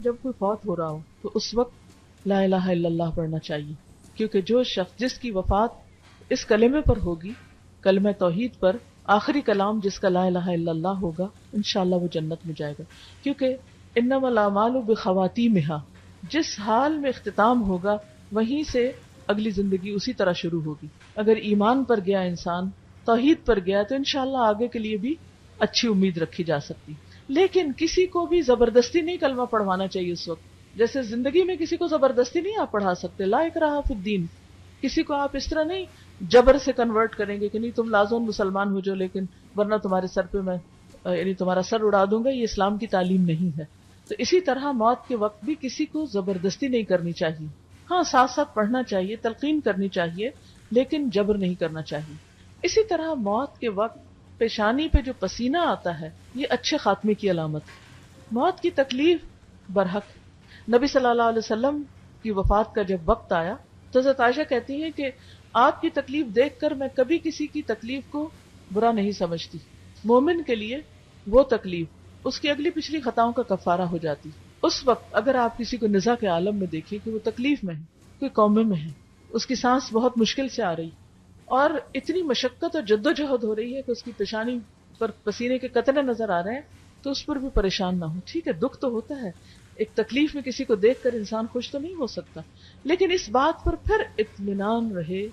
جب کوئی فوت ہو رہا ہو تو اس وقت لا الہ الا اللہ پڑھنا چاہیے، کیونکہ جو شخص جس کی وفات اس کلمے پر ہوگی، کلمہ توحید پر، آخری کلام جس کا لا الہ الا اللہ ہوگا، انشاءاللہ وہ جنت میں جائے گا، کیونکہ انما الاعمال بخواتیمہا، جس حال میں اختتام ہوگا وہیں سے اگلی زندگی اسی طرح شروع ہوگی۔ اگر ایمان پر گیا انسان، توحید پر گیا، تو انشاءاللہ آگے کے لیے بھی اچھی امید رکھی جا سکتی۔ لیکن کسی کو بھی زبردستی نہیں کلمہ پڑھوانا چاہیے اس وقت، جیسے زندگی میں کسی کو زبردستی نہیں آپ پڑھا سکتے، لا اکراہ فی الدین، کسی کو آپ اس طرح نہیں جبر سے کنورٹ کریں گے کہ نہیں تم لازم مسلمان ہو جاؤ، لیکن ورنہ تمہارے سر پہ میں یعنی تمہارا سر اڑا دوں گا، یہ اسلام کی تعلیم نہیں ہے۔ تو اسی طرح موت کے وقت بھی کسی کو زبردستی نہیں کرنی چاہیے، ہاں ساتھ ساتھ پڑھنا چاہیے، تلقین کرنی چاہیے، لیکن جبر نہیں کرنا چاہیے۔ اسی طرح موت کے وقت پیشانی پہ جو پسینہ آتا ہے یہ اچھے خاتمے کی علامت ہے۔ موت کی تکلیف برحق ہے۔ نبی صلی اللہ علیہ وسلم کی وفات کا جب وقت آیا تو حضرت عائشہ کہتی ہیں کہ آپ کی تکلیف دیکھ کر میں کبھی کسی کی تکلیف کو برا نہیں سمجھتی۔ مومن کے لیے وہ تکلیف اس کی اگلی پچھلی خطاؤں کا کفارہ ہو جاتی۔ اس وقت اگر آپ کسی کو نزا کے عالم میں دیکھیں کہ وہ تکلیف میں ہے، کوئی کومے میں ہے، اس کی سانس بہت مشکل سے آ رہی اور اتنی مشقت اور جدوجہد ہو رہی ہے کہ اس کی پیشانی پر پسینے کے قطرے نظر آ رہے ہیں، تو اس پر بھی پریشان نہ ہو۔ ٹھیک ہے، دکھ تو ہوتا ہے، ایک تکلیف میں کسی کو دیکھ کر انسان خوش تو نہیں ہو سکتا، لیکن اس بات پر پھر اطمینان رہے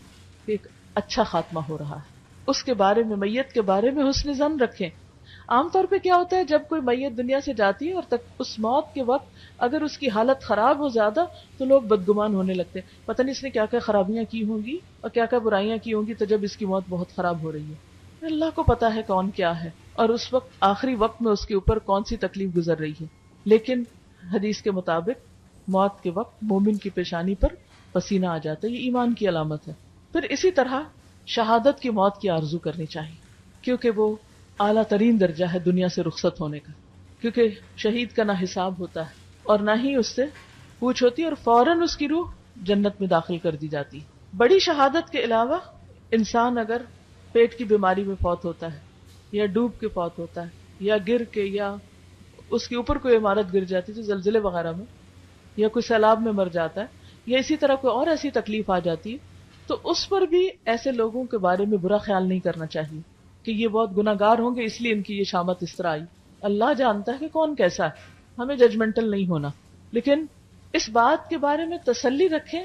کہ ایک اچھا خاتمہ ہو رہا ہے۔ اس کے بارے میں، میت کے بارے میں حسن ظن رکھیں۔ عام طور پہ کیا ہوتا ہے جب کوئی میت دنیا سے جاتی ہے اور اس موت کے وقت اگر اس کی حالت خراب ہو زیادہ تو لوگ بدگمان ہونے لگتے ہیں، پتہ نہیں اس نے کیا کیا خرابیاں کی ہوں گی اور کیا کیا برائیاں کی ہوں گی، تو جب اس کی موت بہت خراب ہو رہی ہے، اللہ کو پتا ہے کون کیا ہے اور اس وقت آخری وقت میں اس کے اوپر کون سی تکلیف گزر رہی ہے۔ لیکن حدیث کے مطابق موت کے وقت مومن کی پیشانی پر پسینہ آ جاتا ہے، یہ ایمان کی علامت ہے۔ پھر اسی طرح شہادت کی موت کی آرزو کرنی چاہیے، کیونکہ وہ اعلیٰ ترین درجہ ہے دنیا سے رخصت ہونے کا، کیونکہ شہید کا نہ حساب ہوتا ہے اور نہ ہی اس سے پوچھ ہوتی ہے، اور فوراً اس کی روح جنت میں داخل کر دی جاتی ہے۔ بڑی شہادت کے علاوہ انسان اگر پیٹ کی بیماری میں فوت ہوتا ہے یا ڈوب کے فوت ہوتا ہے یا گر کے، یا اس کے اوپر کوئی عمارت گر جاتی ہے زلزلے وغیرہ میں، یا کوئی سیلاب میں مر جاتا ہے، یا اسی طرح کوئی اور ایسی تکلیف آ جاتی ہے، تو اس پر بھی ایسے لوگوں کے بارے میں برا خیال نہیں کرنا چاہیے کہ یہ بہت گناہ گار ہوں گے اس لیے ان کی یہ شامت اس طرح آئی۔ اللہ جانتا ہے کہ کون کیسا ہے، ہمیں ججمنٹل نہیں ہونا، لیکن اس بات کے بارے میں تسلی رکھیں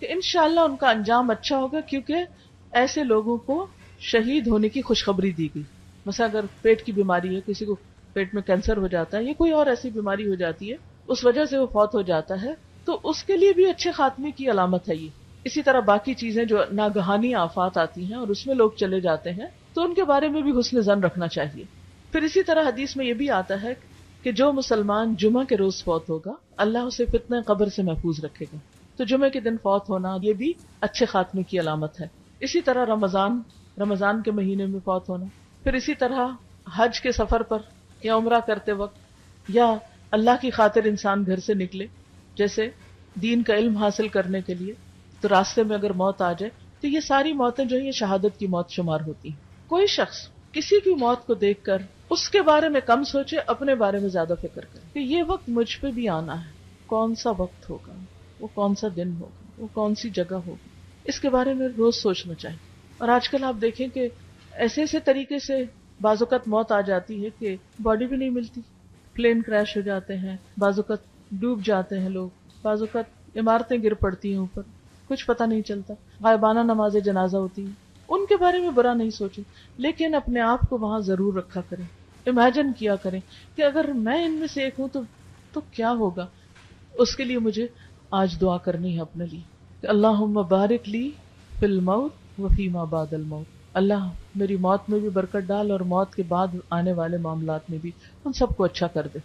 کہ انشاءاللہ ان کا انجام اچھا ہوگا، کیونکہ ایسے لوگوں کو شہید ہونے کی خوشخبری دی گئی۔ مثلا اگر پیٹ کی بیماری ہے، کسی کو پیٹ میں کینسر ہو جاتا ہے یا کوئی اور ایسی بیماری ہو جاتی ہے، اس وجہ سے وہ فوت ہو جاتا ہے، تو اس کے لیے بھی اچھے خاتمے کی علامت ہے یہ۔ اسی طرح باقی چیزیں جو ناگہانی آفات آتی ہیں اور اس میں لوگ چلے جاتے ہیں، تو ان کے بارے میں بھی حسن ظن رکھنا چاہیے۔ پھر اسی طرح حدیث میں یہ بھی آتا ہے کہ جو مسلمان جمعہ کے روز فوت ہوگا اللہ اسے فتنہ قبر سے محفوظ رکھے گا، تو جمعہ کے دن فوت ہونا یہ بھی اچھے خاتمے کی علامت ہے۔ اسی طرح رمضان کے مہینے میں فوت ہونا، پھر اسی طرح حج کے سفر پر یا عمرہ کرتے وقت، یا اللہ کی خاطر انسان گھر سے نکلے، جیسے دین کا علم حاصل کرنے کے لیے، تو راستے میں اگر موت آ جائے تو یہ ساری موتیں جو ہیں یہ شہادت کی موت شمار ہوتی ہیں۔ کوئی شخص کسی کی موت کو دیکھ کر اس کے بارے میں کم سوچے، اپنے بارے میں زیادہ فکر کرے کہ یہ وقت مجھ پہ بھی آنا ہے، کون سا وقت ہوگا، وہ کون سا دن ہوگا، وہ کون سی جگہ ہوگی، اس کے بارے میں روز سوچنا چاہیے۔ اور آج کل آپ دیکھیں کہ ایسے ایسے طریقے سے بعض اوقات موت آ جاتی ہے کہ باڈی بھی نہیں ملتی، پلین کریش ہو جاتے ہیں، بعض اوقات ڈوب جاتے ہیں لوگ، بعض اوقات عمارتیں گر پڑتی ہیں اوپر، کچھ پتہ نہیں چلتا، غائبانہ نماز جنازہ ہوتی ہے، ان کے بارے میں برا نہیں سوچیں، لیکن اپنے آپ کو وہاں ضرور رکھا کریں، امیجن کیا کریں کہ اگر میں ان میں سے ایک ہوں تو کیا ہوگا۔ اس کے لیے مجھے آج دعا کرنی ہے اپنے لیے کہ اللہم بارک لی فی الموت و فی ما بعد الموت، اللہ میری موت میں بھی برکت ڈال اور موت کے بعد آنے والے معاملات میں بھی، ان سب کو اچھا کر دے۔